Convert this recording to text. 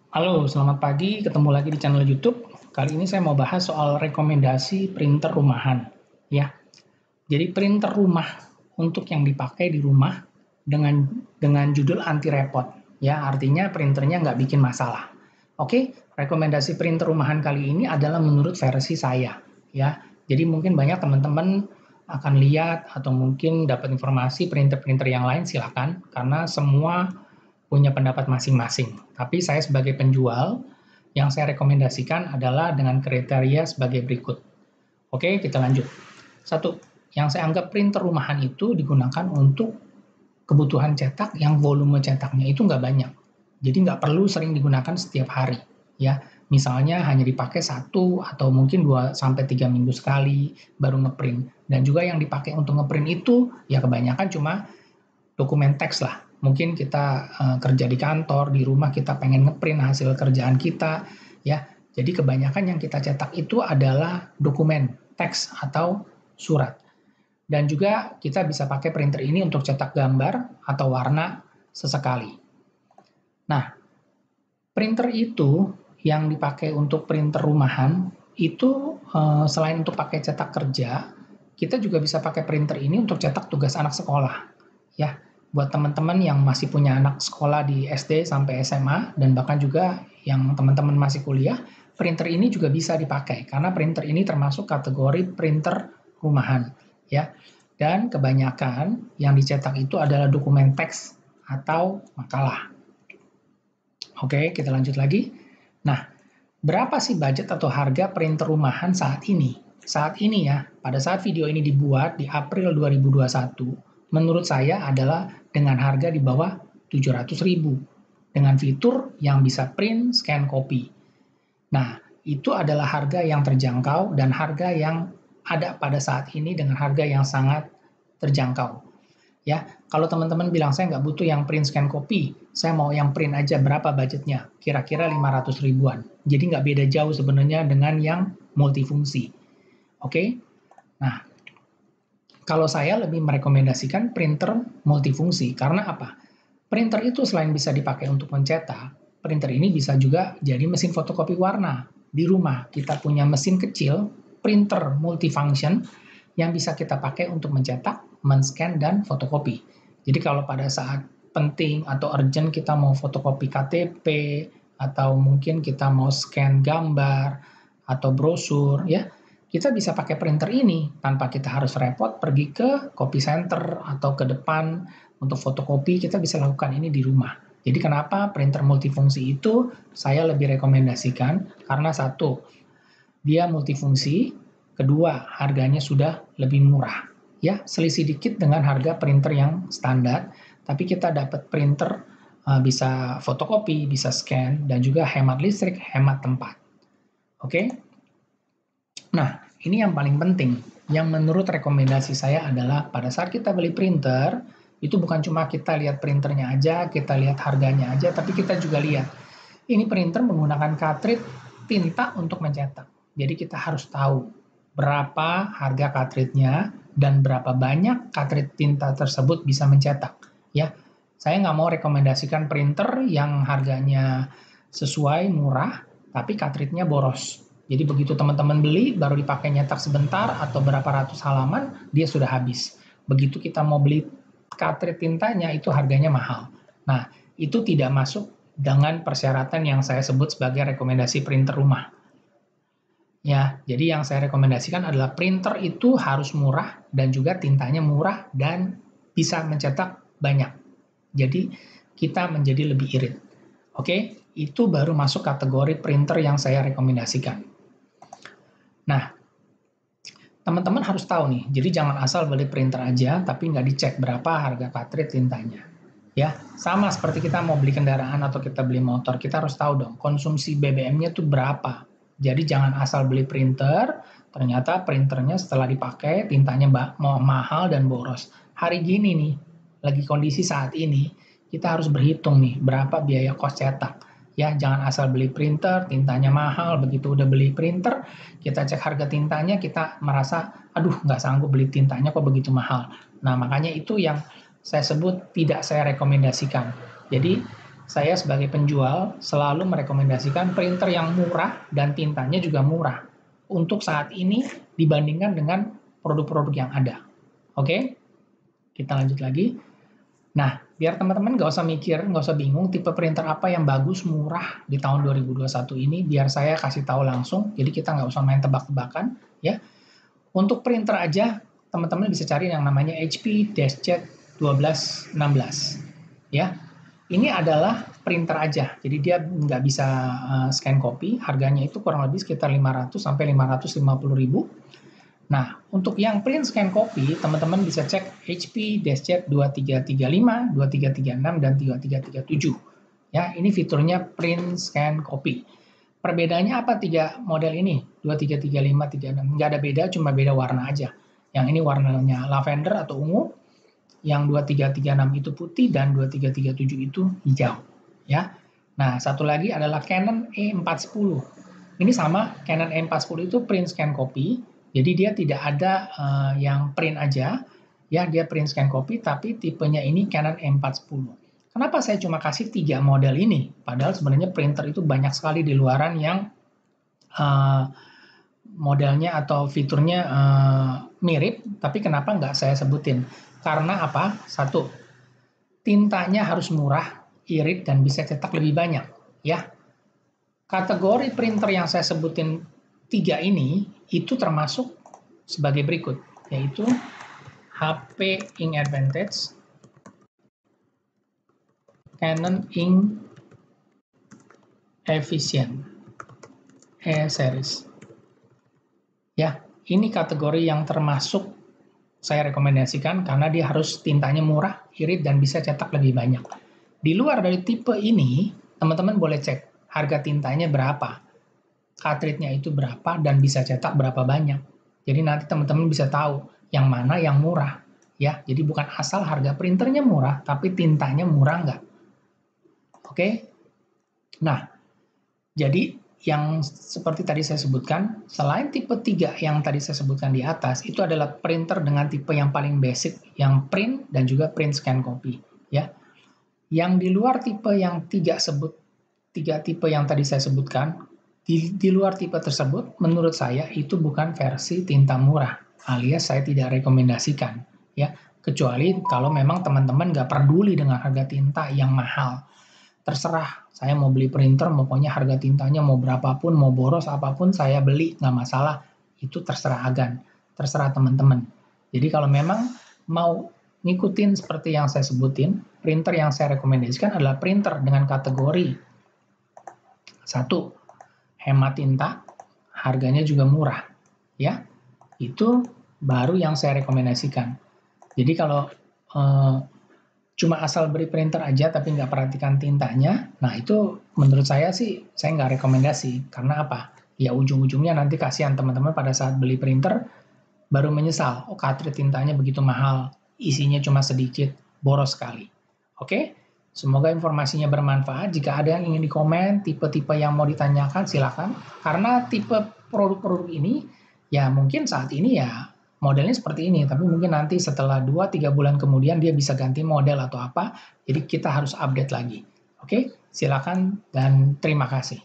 Halo, selamat pagi. Ketemu lagi di channel YouTube. Kali ini saya mau bahas soal rekomendasi printer rumahan. Ya, jadi printer rumah untuk yang dipakai di rumah dengan judul anti repot. Ya, artinya printernya nggak bikin masalah. Oke, rekomendasi printer rumahan kali ini adalah menurut versi saya. Ya, jadi mungkin banyak teman-teman akan lihat atau mungkin dapat informasi printer-printer yang lain, silakan, karena semua punya pendapat masing-masing. Tapi saya sebagai penjual, yang saya rekomendasikan adalah dengan kriteria sebagai berikut. Oke, kita lanjut. Satu, yang saya anggap printer rumahan itu digunakan untuk kebutuhan cetak yang volume cetaknya itu nggak banyak. Jadi nggak perlu sering digunakan setiap hari. Ya, misalnya hanya dipakai 1 atau mungkin 2 sampai 3 minggu sekali baru ngeprint. Dan juga yang dipakai untuk ngeprint itu ya kebanyakan cuma dokumen teks lah. Mungkin kita kerja di kantor, di rumah kita pengen ngeprint hasil kerjaan kita, ya. Jadi kebanyakan yang kita cetak itu adalah dokumen teks atau surat. Dan juga kita bisa pakai printer ini untuk cetak gambar atau warna sesekali. Nah, printer itu yang dipakai untuk printer rumahan itu selain untuk pakai cetak kerja, kita juga bisa pakai printer ini untuk cetak tugas anak sekolah. Ya, buat teman-teman yang masih punya anak sekolah di SD sampai SMA dan bahkan juga yang teman-teman masih kuliah, printer ini juga bisa dipakai karena printer ini termasuk kategori printer rumahan, ya. Dan kebanyakan yang dicetak itu adalah dokumen teks atau makalah. Oke, kita lanjut lagi. Nah, berapa sih budget atau harga printer rumahan saat ini? Saat ini ya, pada saat video ini dibuat di April 2021, menurut saya adalah dengan harga di bawah 700.000 dengan fitur yang bisa print, scan, copy. Nah, itu adalah harga yang terjangkau dan harga yang ada pada saat ini dengan harga yang sangat terjangkau. Ya, kalau teman-teman bilang saya nggak butuh yang print scan copy, saya mau yang print aja, berapa budgetnya? Kira-kira 500 ribuan. Jadi nggak beda jauh sebenarnya dengan yang multifungsi. Oke? Nah, kalau saya lebih merekomendasikan printer multifungsi. Karena apa? Printer itu selain bisa dipakai untuk mencetak, printer ini bisa juga jadi mesin fotokopi warna. Di rumah kita punya mesin kecil, printer multifunction, yang bisa kita pakai untuk mencetak, men-scan, dan fotokopi. Jadi kalau pada saat penting atau urgent kita mau fotokopi KTP, atau mungkin kita mau scan gambar, atau brosur, ya, kita bisa pakai printer ini tanpa kita harus repot pergi ke copy center atau ke depan untuk fotokopi. Kita bisa lakukan ini di rumah. Jadi kenapa printer multifungsi itu saya lebih rekomendasikan? Karena satu, dia multifungsi, kedua, harganya sudah lebih murah. Ya, selisih dikit dengan harga printer yang standar, tapi kita dapat printer bisa fotokopi, bisa scan, dan juga hemat listrik, hemat tempat. Oke? Nah, ini yang paling penting. Yang menurut rekomendasi saya adalah pada saat kita beli printer, itu bukan cuma kita lihat printernya aja, kita lihat harganya aja, tapi kita juga lihat ini printer menggunakan cartridge tinta untuk mencetak. Jadi kita harus tahu berapa harga cartridge-nya dan berapa banyak cartridge tinta tersebut bisa mencetak. Ya, saya nggak mau rekomendasikan printer yang harganya sesuai murah, tapi cartridge-nya boros. Jadi begitu teman-teman beli, baru dipakai nyetak sebentar atau berapa ratus halaman, dia sudah habis. Begitu kita mau beli cartridge tintanya, itu harganya mahal. Nah, itu tidak masuk dengan persyaratan yang saya sebut sebagai rekomendasi printer rumah. Ya, jadi yang saya rekomendasikan adalah printer itu harus murah dan juga tintanya murah dan bisa mencetak banyak. Jadi kita menjadi lebih irit. Oke, itu baru masuk kategori printer yang saya rekomendasikan. Nah, teman-teman harus tahu nih, jadi jangan asal beli printer aja tapi nggak dicek berapa harga cartridge tintanya. Ya, sama seperti kita mau beli kendaraan atau kita beli motor, kita harus tahu dong konsumsi BBM-nya tuh berapa. Jadi jangan asal beli printer, ternyata printernya setelah dipakai tintanya mau mahal dan boros. Hari gini nih, lagi kondisi saat ini, kita harus berhitung nih berapa biaya kos cetak. Ya, jangan asal beli printer, tintanya mahal, begitu udah beli printer, kita cek harga tintanya, kita merasa, aduh nggak sanggup beli tintanya kok begitu mahal. Nah, makanya itu yang saya sebut tidak saya rekomendasikan. Jadi saya sebagai penjual selalu merekomendasikan printer yang murah dan tintanya juga murah untuk saat ini dibandingkan dengan produk-produk yang ada. Oke, kita lanjut lagi. Nah, biar teman-teman nggak usah mikir, nggak usah bingung tipe printer apa yang bagus, murah di tahun 2021 ini, biar saya kasih tahu langsung, jadi kita nggak usah main tebak-tebakan, ya. Untuk printer aja, teman-teman bisa cari yang namanya HP DeskJet 1216, ya. Ini adalah printer aja, jadi dia nggak bisa scan copy, harganya itu kurang lebih sekitar 500 sampai 550 ribu. Nah, untuk yang print scan copy, teman-teman bisa cek HP DeskJet 2335, 2336, dan 2337. Ya, ini fiturnya print scan copy. Perbedaannya apa tiga model ini? 2335, 36. Nggak ada beda, cuma beda warna aja. Yang ini warnanya lavender atau ungu, yang 2336 itu putih, dan 2337 itu hijau. Ya. Nah, satu lagi adalah Canon E410. Ini sama, Canon E410 itu print scan copy, jadi dia tidak ada yang print aja, ya dia print scan copy, tapi tipenya ini Canon E410. Kenapa saya cuma kasih 3 model ini? Padahal sebenarnya printer itu banyak sekali di luaran yang modelnya atau fiturnya mirip, tapi kenapa nggak saya sebutin? Karena apa? Satu, tintanya harus murah, irit, dan bisa cetak lebih banyak. Ya, kategori printer yang saya sebutin 3 ini itu termasuk sebagai berikut, yaitu HP Ink Advantage, Canon Ink Efficient E-Series. Ya, ini kategori yang termasuk saya rekomendasikan karena dia harus tintanya murah, irit, dan bisa cetak lebih banyak. Di luar dari tipe ini, teman-teman boleh cek harga tintanya berapa, cartridge-nya itu berapa, dan bisa cetak berapa banyak. Jadi nanti teman-teman bisa tahu yang mana yang murah. Ya, jadi bukan asal harga printernya murah, tapi tintanya murah nggak. Oke? Nah, jadi yang seperti tadi saya sebutkan, selain tipe 3 yang tadi saya sebutkan di atas, itu adalah printer dengan tipe yang paling basic, yang print dan juga print scan copy. Ya. Yang di luar tipe yang 3 tipe yang tadi saya sebutkan, di luar tipe tersebut, menurut saya itu bukan versi tinta murah, alias saya tidak rekomendasikan. Ya. Kecuali kalau memang teman-teman nggak peduli dengan harga tinta yang mahal. Terserah, saya mau beli printer, pokoknya harga tintanya mau berapapun, mau boros apapun, saya beli, nggak masalah. Itu terserah agan, terserah teman-teman. Jadi kalau memang mau ngikutin seperti yang saya sebutin, printer yang saya rekomendasikan adalah printer dengan kategori 1, hemat tinta, harganya juga murah. Ya, itu baru yang saya rekomendasikan. Jadi kalau cuma asal beli printer aja tapi nggak perhatikan tintanya, nah itu menurut saya sih saya nggak rekomendasi. Karena apa? Ya ujung-ujungnya nanti kasihan teman-teman pada saat beli printer baru menyesal, oh cartridge tintanya begitu mahal, isinya cuma sedikit, boros sekali. Oke? Semoga informasinya bermanfaat. Jika ada yang ingin dikomen, tipe-tipe yang mau ditanyakan silakan. Karena tipe produk-produk ini ya mungkin saat ini ya modelnya seperti ini, tapi mungkin nanti setelah 2-3 bulan kemudian dia bisa ganti model atau apa, jadi kita harus update lagi. Oke, silakan dan terima kasih.